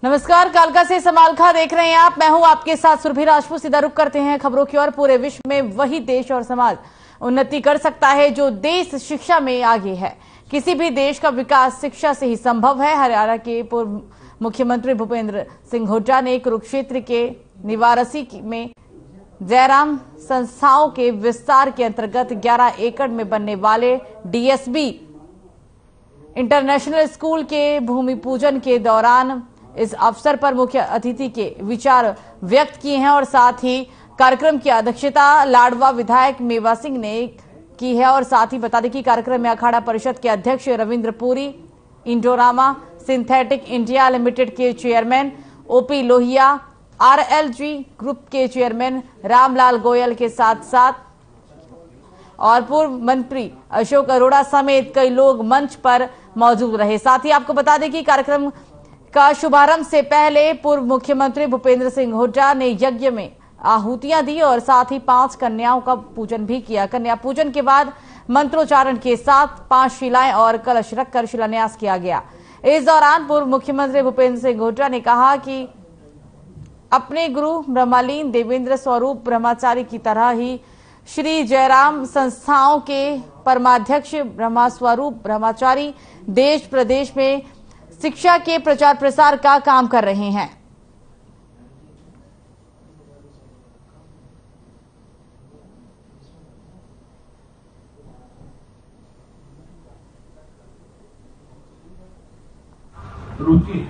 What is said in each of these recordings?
नमस्कार, कालका से समालखा देख रहे हैं आप। मैं हूं आपके साथ सुरभि राजपूत। सीधा रुख करते हैं खबरों की ओर। पूरे विश्व में वही देश और समाज उन्नति कर सकता है जो देश शिक्षा में आगे है। किसी भी देश का विकास शिक्षा से ही संभव है। हरियाणा के पूर्व मुख्यमंत्री भूपेंद्र सिंह हुड्डा ने कुरुक्षेत्र के निवारसी में जयराम संस्थाओं के विस्तार के अंतर्गत 11 एकड़ में बनने वाले डीएसबी इंटरनेशनल स्कूल के भूमि पूजन के दौरान इस अवसर पर मुख्य अतिथि के विचार व्यक्त किए हैं और साथ ही कार्यक्रम की अध्यक्षता लाडवा विधायक मेवा सिंह ने की है। और साथ ही बता दें कि कार्यक्रम में अखाड़ा परिषद के अध्यक्ष Ravindra Puri, Indorama synthetic India limited के chairman OP Lohia, RLG group के चेयरमैन रामलाल गोयल के साथ साथ और पूर्व मंत्री अशोक अरोड़ा समेत कई लोग मंच पर मौजूद रहे। साथ ही आपको बता दें कि कार्यक्रम का शुभारंभ से पहले पूर्व मुख्यमंत्री भूपेंद्र सिंह हुड्डा ने यज्ञ में आहुतियां दी और साथ ही 5 कन्याओं का पूजन भी किया। कन्या पूजन के बाद मंत्रोच्चारण के साथ 5 शिलाएं और कलश रखकर शिलान्यास किया गया। इस दौरान पूर्व मुख्यमंत्री भूपेंद्र सिंह हुड्डा ने कहा कि अपने गुरु ब्रह्मलीन देवेंद्र स्वरूप ब्रह्मचारी की तरह ही श्री जयराम संस्थाओं के परमाध्यक्ष ब्रह्मा स्वरूप ब्रह्मचारी देश प्रदेश में शिक्षा के प्रचार प्रसार का काम कर रहे हैं। रुचि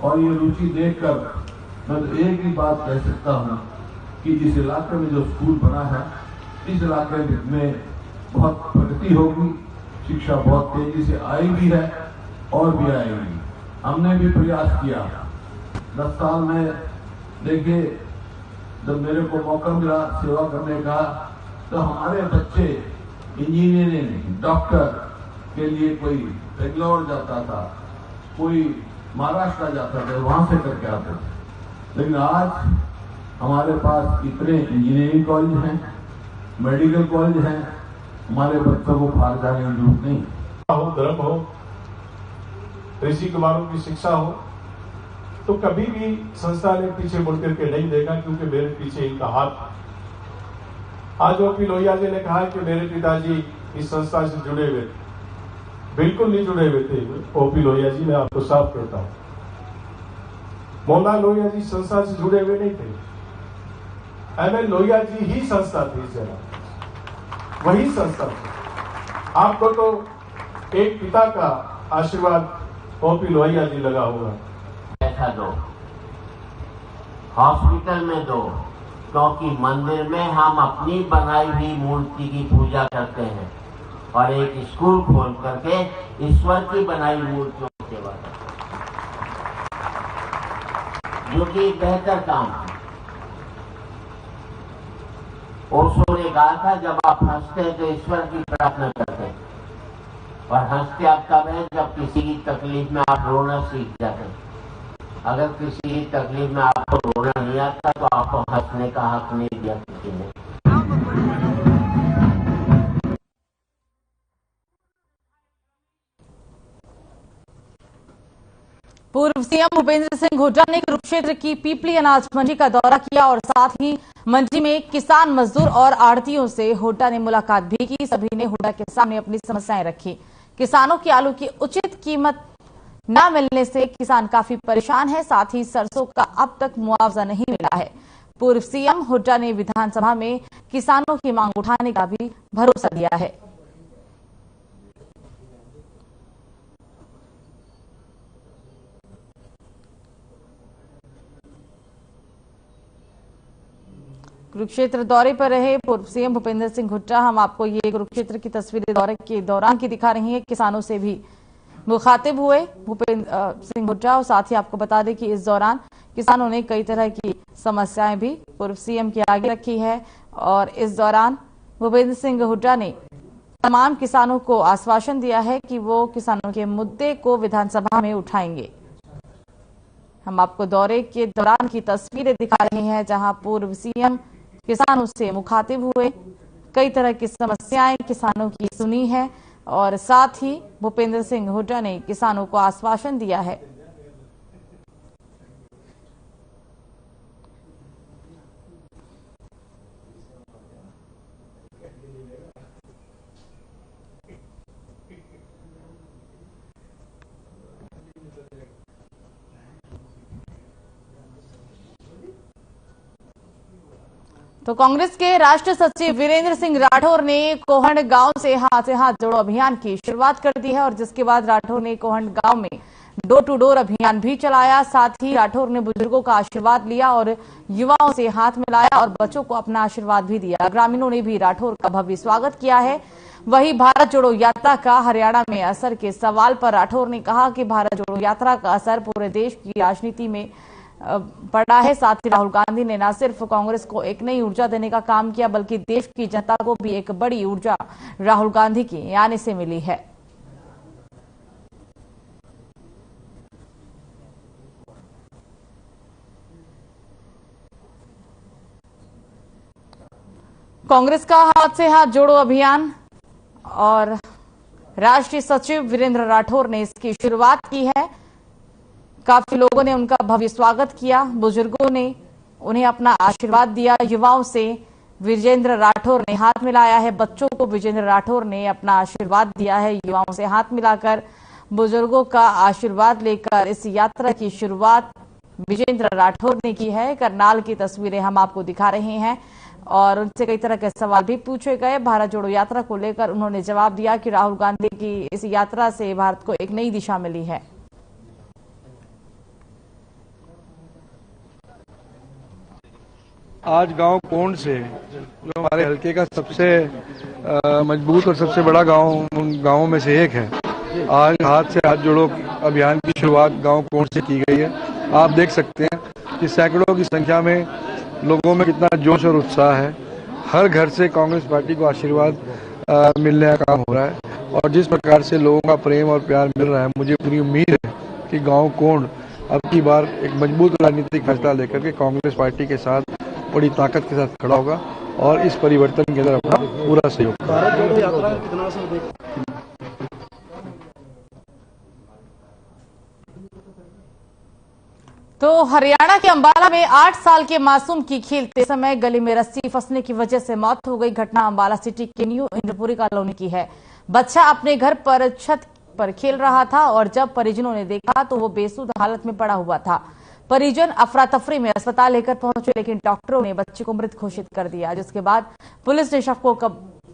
और ये रुचि देखकर मैं तो एक ही बात कह सकता हूं कि जिस इलाके में जो स्कूल बना है, इस इलाके में बहुत प्रगति होगी, शिक्षा बहुत तेजी से आई भी है और भी आएगी। हमने भी प्रयास किया। 10 साल में देखिए, जब मेरे को मौका मिला सेवा करने का, तो हमारे बच्चे इंजीनियरिंग, डॉक्टर के लिए कोई बेंगलोर जाता था, कोई महाराष्ट्र जाता था, वहां से करके आते थे। लेकिन आज हमारे पास इतने इंजीनियरिंग कॉलेज हैं, मेडिकल कॉलेज हैं, हमारे बच्चों को बाहर जाने की जरूरत नहीं। धर्म हो, ऋषि कुमारों की शिक्षा हो, तो कभी भी संस्था ने पीछे मुड़ करके नहीं देखा, क्योंकि मेरे पीछे इनका हाथ। आज ओपी लोहिया जी ने कहा कि मेरे पिताजी इस संस्था से जुड़े हुए थे। बिल्कुल नहीं जुड़े हुए थे ओपी लोहिया जी, मैं आपको साफ कहता हूं। मोहनलाल लोहिया जी संस्था से जुड़े हुए नहीं थे। एमएल लोहिया जी ही संस्था थी, इस जगह वही संस्था थी। आपको तो एक पिता का आशीर्वाद ओपी लोहिया जी लगा हुआ। पैसा दो, हॉस्पिटल में दो, क्योंकि मंदिर में हम अपनी बनाई हुई मूर्ति की पूजा करते हैं और एक स्कूल खोल करके ईश्वर की बनाई मूर्तियों की सेवा करते हैं, जो कि बेहतर काम है। ओशो ने कहा था, जब आप हंसते हैं तो ईश्वर की प्रार्थना करते हैं, और हंसते आप तब है जब किसी की तकलीफ में आप रोना सीख जाते हैं। अगर किसी की तकलीफ में आपको रोना नहीं आता तो आपको हंसने का हक नहीं दिया किसी ने। पूर्व सीएम भूपेंद्र सिंह हुड्डा ने कुरुक्षेत्र की पीपली अनाज मंडी का दौरा किया और साथ ही मंडी में किसान, मजदूर और आढ़तियों से हुड्डा ने मुलाकात भी की। सभी ने हुड्डा के सामने अपनी समस्याएं रखी। किसानों की आलू की उचित कीमत न मिलने से किसान काफी परेशान है। साथ ही सरसों का अब तक मुआवजा नहीं मिला है। पूर्व सीएम हुड्डा ने विधानसभा में किसानों की मांग उठाने का भी भरोसा दिया है। कुरुक्षेत्र दौरे पर रहे पूर्व सीएम भूपेंद्र सिंह हुड्डा। हम आपको ये कुरुक्षेत्र की तस्वीरें दौरे के दौरान की दिखा रही हैं। किसानों से भी मुखातिब हुए भूपेंद्र सिंह हुड्डा और साथ ही आपको बता दें कि इस दौरान किसानों ने कई तरह की समस्याएं भी पूर्व सीएम के आगे रखी है। और इस दौरान भूपेंद्र सिंह हुड्डा ने तमाम किसानों को आश्वासन दिया है कि वो किसानों के मुद्दे को विधानसभा में उठाएंगे। हम आपको दौरे के दौरान की तस्वीरें दिखा रहे हैं, जहां पूर्व सीएम किसानों से मुखातिब हुए, कई तरह की समस्याएं किसानों की सुनी है और साथ ही भूपेंद्र सिंह हुड्डा ने किसानों को आश्वासन दिया है तो कांग्रेस के राष्ट्रीय सचिव वीरेंद्र सिंह राठौर ने कोहंड गांव से हाथ जोड़ो अभियान की शुरुआत कर दी है और जिसके बाद राठौर ने कोहंड गांव में डोर टू डोर अभियान भी चलाया। साथ ही राठौर ने बुजुर्गों का आशीर्वाद लिया और युवाओं से हाथ मिलाया और बच्चों को अपना आशीर्वाद भी दिया। ग्रामीणों ने भी राठौर का भव्य स्वागत किया है। वहीं भारत जोड़ो यात्रा का हरियाणा में असर के सवाल पर राठौर ने कहा कि भारत जोड़ो यात्रा का असर पूरे देश की राजनीति में पड़ा है। साथ ही राहुल गांधी ने न सिर्फ कांग्रेस को एक नई ऊर्जा देने का काम किया बल्कि देश की जनता को भी एक बड़ी ऊर्जा राहुल गांधी के आने से मिली है। कांग्रेस का हाथ से हाथ जोड़ो अभियान और राष्ट्रीय सचिव वीरेंद्र राठौर ने इसकी शुरुआत की है। काफी लोगों ने उनका भव्य स्वागत किया, बुजुर्गों ने उन्हें अपना आशीर्वाद दिया, युवाओं से विजेंद्र राठौर ने हाथ मिलाया है, बच्चों को विजेंद्र राठौर ने अपना आशीर्वाद दिया है। युवाओं से हाथ मिलाकर बुजुर्गों का आशीर्वाद लेकर इस यात्रा की शुरुआत विजेंद्र राठौर ने की है। करनाल की तस्वीरें हम आपको दिखा रहे हैं और उनसे कई तरह के सवाल भी पूछे गए। भारत जोड़ो यात्रा को लेकर उन्होंने जवाब दिया कि राहुल गांधी की इस यात्रा से भारत को एक नई दिशा मिली है। आज गांव कोंड से जो हमारे हल्के का सबसे मजबूत और सबसे बड़ा गांव उन गांवों में से एक है, आज हाथ से हाथ जोड़ो अभियान की शुरुआत गांव कोंड से की गई है। आप देख सकते हैं कि सैकड़ों की संख्या में लोगों में कितना जोश और उत्साह है। हर घर से कांग्रेस पार्टी को आशीर्वाद मिलने का काम हो रहा है और जिस प्रकार से लोगों का प्रेम और प्यार मिल रहा है, मुझे पूरी उम्मीद है कि गांव कोंड अब की बार एक मजबूत राजनीतिक फैसला लेकर के कांग्रेस पार्टी के साथ बड़ी ताकत के साथ खड़ा होगा और इस परिवर्तन के अंदर अपना पूरा सहयोग करेगा। तो हरियाणा के अंबाला में 8 साल के मासूम की खेलते समय गले में रस्सी फंसने की वजह से मौत हो गई। घटना अंबाला सिटी के न्यू इंद्रपुरी कॉलोनी की है। बच्चा अपने घर पर छत पर खेल रहा था और जब परिजनों ने देखा तो वो बेसुध हालत में पड़ा हुआ था। परिजन अफरा तफरी में अस्पताल लेकर पहुंचे लेकिन डॉक्टरों ने बच्चे को मृत घोषित कर दिया, जिसके बाद पुलिस ने शव को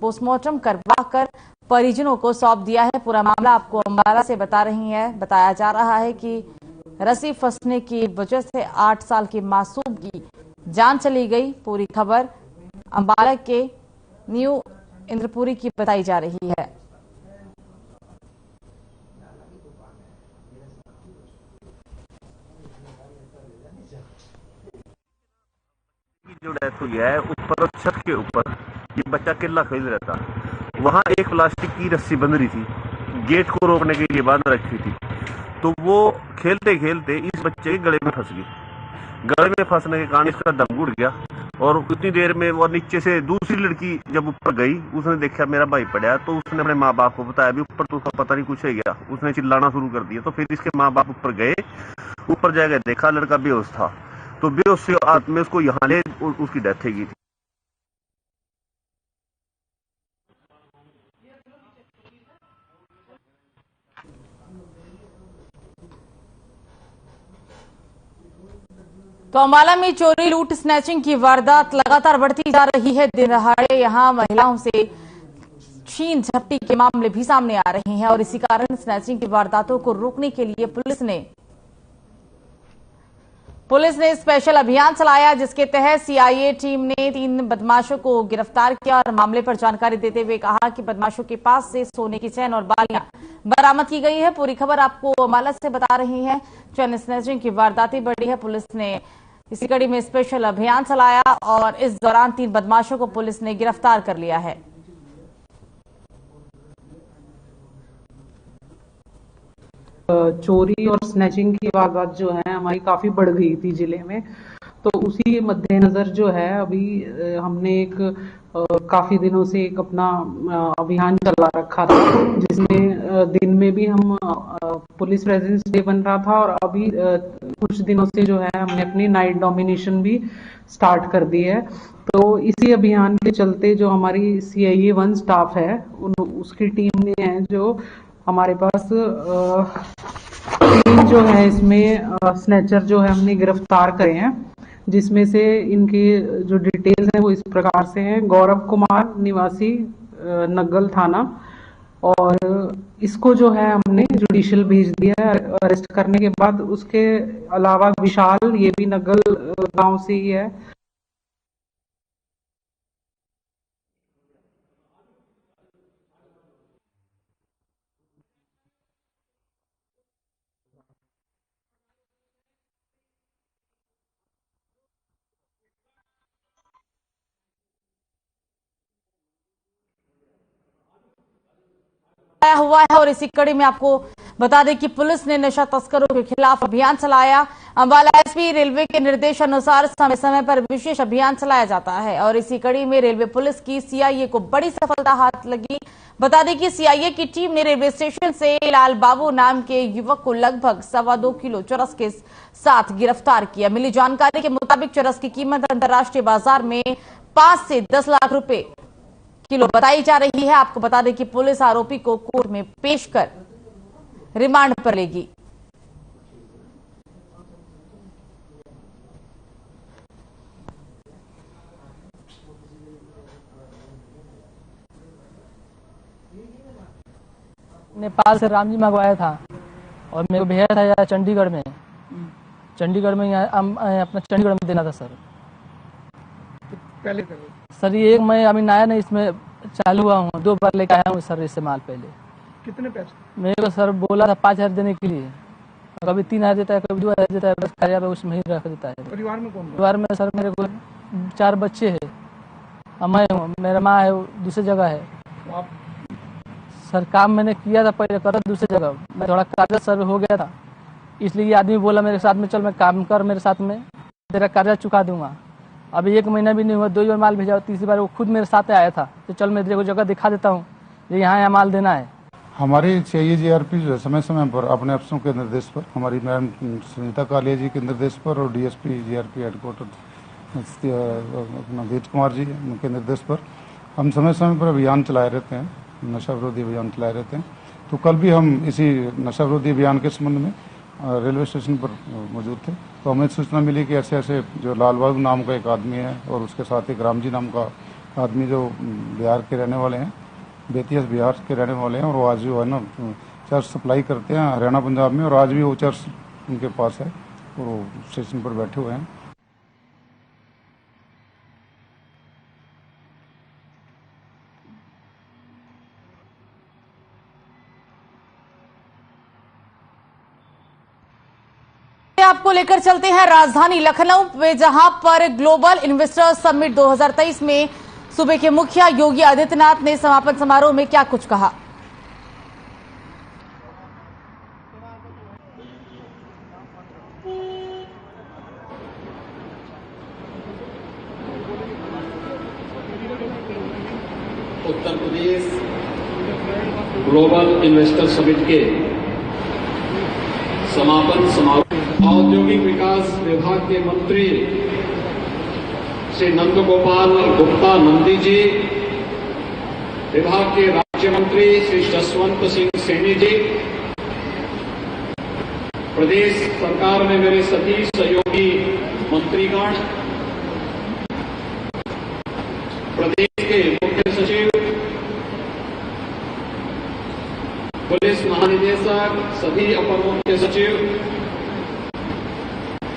पोस्टमार्टम करवाकर परिजनों को सौंप दिया है। पूरा मामला आपको अंबाला से बताया जा रहा है कि रस्सी फंसने की वजह से 8 साल के मासूम की जान चली गई। पूरी खबर अंबाला के न्यू इंद्रपुरी की बताई जा रही है। जो डेथ हुई है ऊपर छत के ऊपर ये बच्चा केला खेल रहा था। वहां एक प्लास्टिक की रस्सी बंध रही थी, गेट को रोकने के लिए बांध रखी थी, तो वो खेलते खेलते इस बच्चे के गले में फंस गई। गले में फंसने के कारण इसका दम घुट गया और उतनी देर में वो नीचे से दूसरी लड़की जब ऊपर गई, उसने देखा मेरा भाई पड़ा, तो उसने अपने माँ बाप को बताया भी ऊपर तो उसका पता नहीं कुछ है गया। उसने चिल्लाना शुरू कर दिया, तो फिर इसके माँ बाप ऊपर गए, ऊपर जाकर देखा लड़का बेहोश था, तो बेहोश से हाथ में उसको यहाँ ले उसकी डेथ हो गई थी। तो अंबाला में चोरी लूट स्नैचिंग की वारदात लगातार बढ़ती जा रही है। दिन दहाड़े यहां महिलाओं से छीन झपटी के मामले भी सामने आ रहे हैं और इसी कारण स्नैचिंग की वारदातों को रोकने के लिए पुलिस ने स्पेशल अभियान चलाया, जिसके तहत सीआईए टीम ने 3 बदमाशों को गिरफ्तार किया और मामले पर जानकारी देते हुए कहा कि बदमाशों के पास से सोने की चैन और बालियां बरामद की गई है। पूरी खबर आपको अंबाला से बता रही है। चैन स्नैचिंग की वारदातें बढ़ी है। पुलिस ने इसी कड़ी में स्पेशल अभियान चलाया और इस दौरान 3 बदमाशों को पुलिस ने गिरफ्तार कर लिया है। चोरी और स्नैचिंग की वारदात जो है हमारी काफी बढ़ गई थी जिले में, तो उसी मद्देनजर जो है अभी हमने एक काफी दिनों से एक अपना अभियान चला रखा था, जिसमें दिन में भी हम पुलिस प्रेजेंस डे बन रहा था और अभी कुछ दिनों से जो है हमने अपनी नाइट डोमिनेशन भी स्टार्ट कर दी है। तो इसी अभियान के चलते जो हमारी CIA 1 स्टाफ है उसकी टीम ने है जो हमारे पास 3 जो है इसमें स्नैचर जो है हमने गिरफ्तार करे हैं, जिसमें से इनके जो डिटेल्स हैं वो इस प्रकार से हैं। गौरव कुमार निवासी नग्गल थाना, और इसको जो है हमने जुडिशियल भेज दिया है अरेस्ट करने के बाद। उसके अलावा विशाल, ये भी नग्गल गांव से ही है। हुआ है। और इसी कड़ी में आपको बता दें कि पुलिस ने नशा तस्करों के खिलाफ अभियान चलाया। अंबाला एसपी रेलवे के निर्देश अनुसार समय समय पर विशेष अभियान चलाया जाता है, और इसी कड़ी में रेलवे पुलिस की सीआईए को बड़ी सफलता हाथ लगी। बता दें कि सीआईए की टीम ने रेलवे स्टेशन से लाल बाबू नाम के युवक को लगभग 2.25 किलो चरस के साथ गिरफ्तार किया। मिली जानकारी के मुताबिक चरस की कीमत अंतर्राष्ट्रीय बाजार में 5 से 10 लाख रुपए किलो बताई जा रही है। आपको बता दें कि पुलिस आरोपी को कोर्ट में पेश कर रिमांड पर लेगी। नेपाल से राम जी मंगवाया था और मेरे को भेजा था यार चंडीगढ़ में अपना चंडीगढ़ में देना था सर। पहले सर ये एक मैं अभी नया नहीं इसमें चालू हुआ हूँ, 2 बार लेके आया हूँ सर इससे माल। पहले कितने पैसे? मेरे को सर बोला था 5,000 देने के लिए, कभी 3,000 देता है, कभी 2,000 देता है, बस कार्य पे उसमें ही रख देता है। परिवार में कौन? परिवार में सर मेरे को 4 बच्चे हैं, मैं हूँ, मेरा माँ है, दूसरी जगह है। आप सर काम मैंने किया था पहले, कर दूसरी जगह, मैं थोड़ा कर्जा सर हो गया था, इसलिए आदमी बोला मेरे साथ में चल मैं काम कर मेरे साथ में, तेरा कर्जा चुका दूंगा। अभी 1 महीना भी नहीं हुआ, 2 बार माल भेजा, तीसरी बार वो खुद मेरे साथ आया था, तो चल मैं तेरे को जगह दिखा देता हूँ, यहाँ माल देना है। हमारी सीआईए जीआरपी जो है समय समय पर अपने अफसरों के निर्देश पर, हमारी मैडम सुनीता कालिया जी के निर्देश पर और डीएसपी जीआरपी हेडक्वार्टर अपना वीर कुमार जी उनके निर्देश पर हम समय समय पर अभियान चलाए रहते हैं, नशा विरोधी अभियान चलाए रहते हैं। तो कल भी हम इसी नशा विरोधी अभियान के संबंध में रेलवे स्टेशन पर मौजूद थे, तो हमें सूचना मिली कि ऐसे ऐसे जो लाल बाबू नाम का एक आदमी है और उसके साथ एक राम जी नाम का आदमी जो बिहार के रहने वाले हैं, बेतिया बिहार के रहने वाले हैं, और वो आज जो है ना चर्च सप्लाई करते हैं हरियाणा पंजाब में, और आज भी वो चर्च उनके पास है और वो स्टेशन पर बैठे हुए हैं। आपको लेकर चलते हैं राजधानी लखनऊ में, जहां पर ग्लोबल इन्वेस्टर समिट 2023 में सूबे के मुखिया योगी आदित्यनाथ ने समापन समारोह में क्या कुछ कहा। Uttar Pradesh global investor summit के समापन समारोह औद्योगिक विकास विभाग के मंत्री श्री नंद गोपाल गुप्ता नंदी जी, विभाग के राज्य मंत्री श्री जसवंत सिंह सैनी जी, प्रदेश सरकार में मेरे सभी सहयोगी मंत्रीगण, प्रदेश के मुख्य सचिव, पुलिस महानिदेशक, सभी अपर मुख्य सचिव,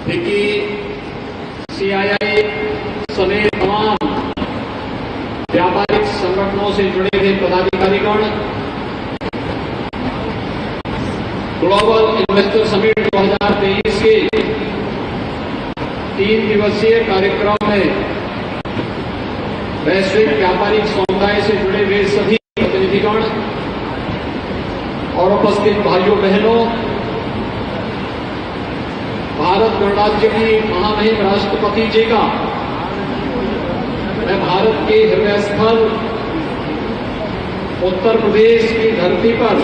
फिक्की, सीआईआई समेत तमाम व्यापारिक संगठनों से जुड़े हुए पदाधिकारीगण, ग्लोबल इन्वेस्टर समिट 2023 के 3 दिवसीय कार्यक्रम में वैश्विक व्यापारिक समुदाय से जुड़े हुए सभी प्रतिनिधिगण और उपस्थित भाइयों बहनों, भारत गणराज्य की महामहिम राष्ट्रपति जी का मैं भारत के हृदय स्थल उत्तर प्रदेश की धरती पर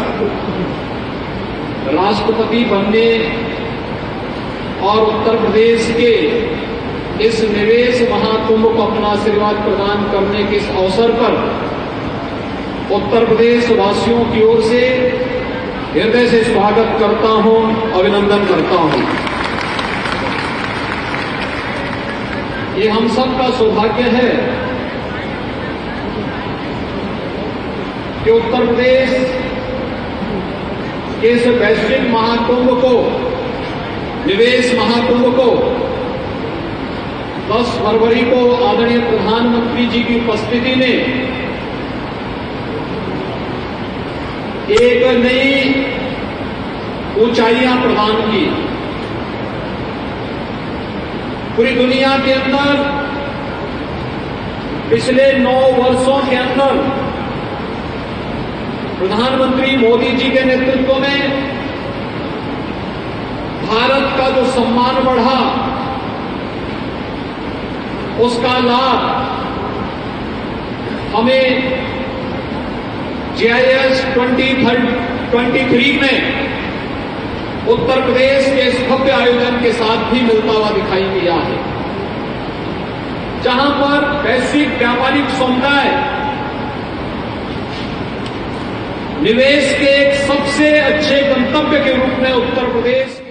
राष्ट्रपति बनने और उत्तर प्रदेश के इस निवेश महाकुंभ को अपना आशीर्वाद प्रदान करने के इस अवसर पर उत्तर प्रदेश वासियों की ओर से हृदय से स्वागत करता हूं, अभिनंदन करता हूं। ये हम सब का सौभाग्य है कि उत्तर प्रदेश के इस वैश्विक महाकुंभ को, निवेश महाकुंभ को 10 फरवरी को आदरणीय प्रधानमंत्री जी की उपस्थिति में एक नई ऊंचाइयां प्रदान की। पूरी दुनिया के अंदर पिछले 9 वर्षों के अंदर प्रधानमंत्री मोदी जी के नेतृत्व में भारत का जो सम्मान बढ़ा, उसका लाभ हमें GIS 2023 में उत्तर प्रदेश के इस भव्य आयोजन के साथ भी मिलता हुआ दिखाई दिया है, जहां पर वैश्विक व्यापारिक समुदाय निवेश के एक सबसे अच्छे गंतव्य के रूप में उत्तर प्रदेश।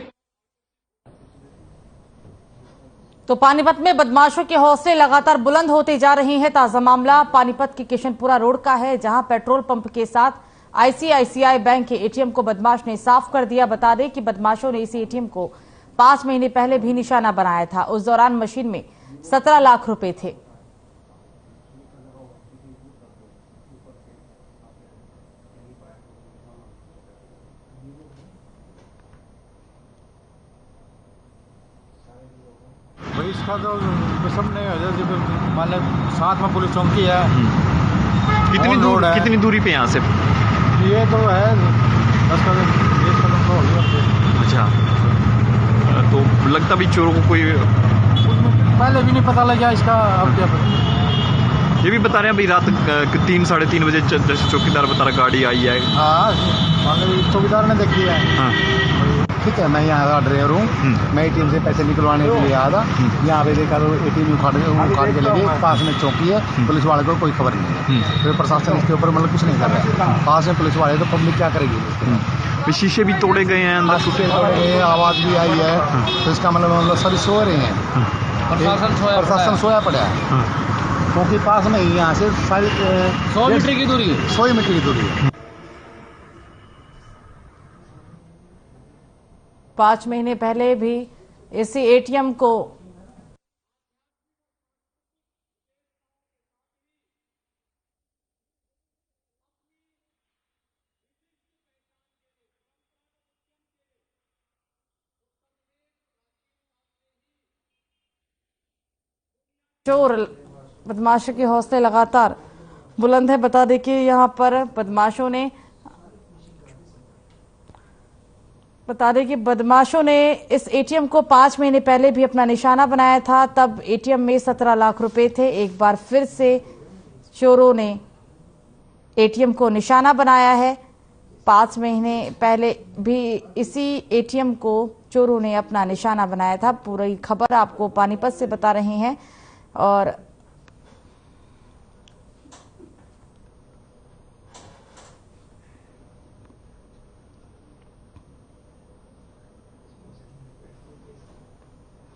तो पानीपत में बदमाशों के हौसले लगातार बुलंद होते जा रहे हैं। ताजा मामला पानीपत के किशनपुरा रोड का है, जहां पेट्रोल पंप के साथ ICICI बैंक के एटीएम को बदमाश ने साफ कर दिया। बता दें कि बदमाशों ने इस एटीएम को 5 महीने पहले भी निशाना बनाया था। उस दौरान मशीन में 17 लाख रुपए थे। भाई इसका तो कसम नहीं हो जाए, मान लो साथ में पुलिस चौकी है। कितनी दूरी पे यहाँ से? ये तो है 10 कदम 20 कदम तो हो गया। अच्छा, तो लगता भी चोरों को कोई पहले भी नहीं पता लगा इसका, अब क्या पता। ये भी बता रहे हैं भाई रात 3 साढ़े 3 बजे जैसे चौकीदार बता रहा गाड़ी आई है। हाँ, मान लो चौकीदार ने देखी है। हाँ ठीक है, मैं यहाँ ड्राइवर हूँ, मैं एटीएम से पैसे निकलवाने के लिए आया था। यहाँ पे देखा तो एटीएम उखाड़ के लगे, पास में चौकी है, पुलिस वाले को कोई खबर नहीं है। फिर प्रशासन इसके ऊपर मतलब कुछ नहीं कर रहा है। पास में पुलिस वाले तो पब्लिक क्या करेगी? शीशे भी तोड़े गए हैं, अंदर शीशे तोड़े गए, आवाज भी आई है। तो इसका मतलब सभी सो रहे हैं, प्रशासन सोया पड़ा है, क्योंकि पास में ही यहाँ से 100 मीटर की दूरी है, 100 मीटर की दूरी है। 5 महीने पहले भी इसी एटीएम को चोर बदमाशों के हौसले लगातार बुलंद है। बता दें कि यहाँ पर बदमाशों ने इस एटीएम को 5 महीने पहले भी अपना निशाना बनाया था। तब एटीएम में 17 लाख रुपए थे। एक बार फिर से चोरों ने एटीएम को निशाना बनाया है। 5 महीने पहले भी इसी एटीएम को चोरों ने अपना निशाना बनाया था। पूरी खबर आपको पानीपत से बता रहे हैं। और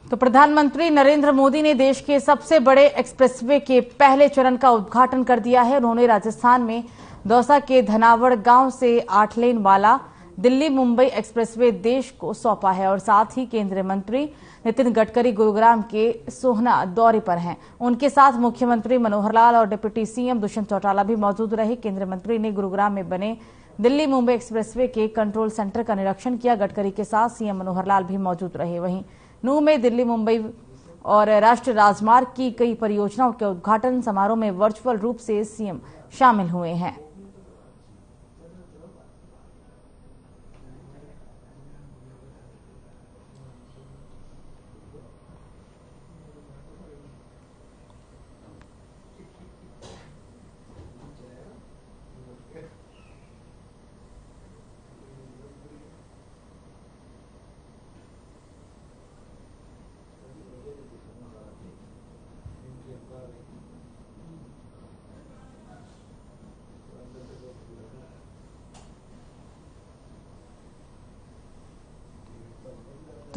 तो प्रधानमंत्री नरेंद्र मोदी ने देश के सबसे बड़े एक्सप्रेसवे के पहले चरण का उद्घाटन कर दिया है। उन्होंने राजस्थान में दौसा के धनावड़ गांव से 8 लेन वाला दिल्ली मुंबई एक्सप्रेसवे देश को सौंपा है। और साथ ही केंद्रीय मंत्री नितिन गडकरी गुरुग्राम के सोहना दौरे पर हैं। उनके साथ मुख्यमंत्री मनोहर लाल और डिप्टी सीएम दुष्यंत चौटाला भी मौजूद रहे। केंद्रीय मंत्री ने गुरुग्राम में बने दिल्ली मुंबई एक्सप्रेसवे के कंट्रोल सेंटर का निरीक्षण किया। गडकरी के साथ सीएम मनोहर लाल भी मौजूद रहे। वहीं नूह में दिल्ली मुंबई और राष्ट्रीय राजमार्ग की कई परियोजनाओं के उद्घाटन समारोह में वर्चुअल रूप से सीएम शामिल हुए हैं।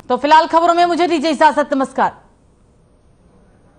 तो फिलहाल खबरों में मुझे दीजिए इजाजत। नमस्कार।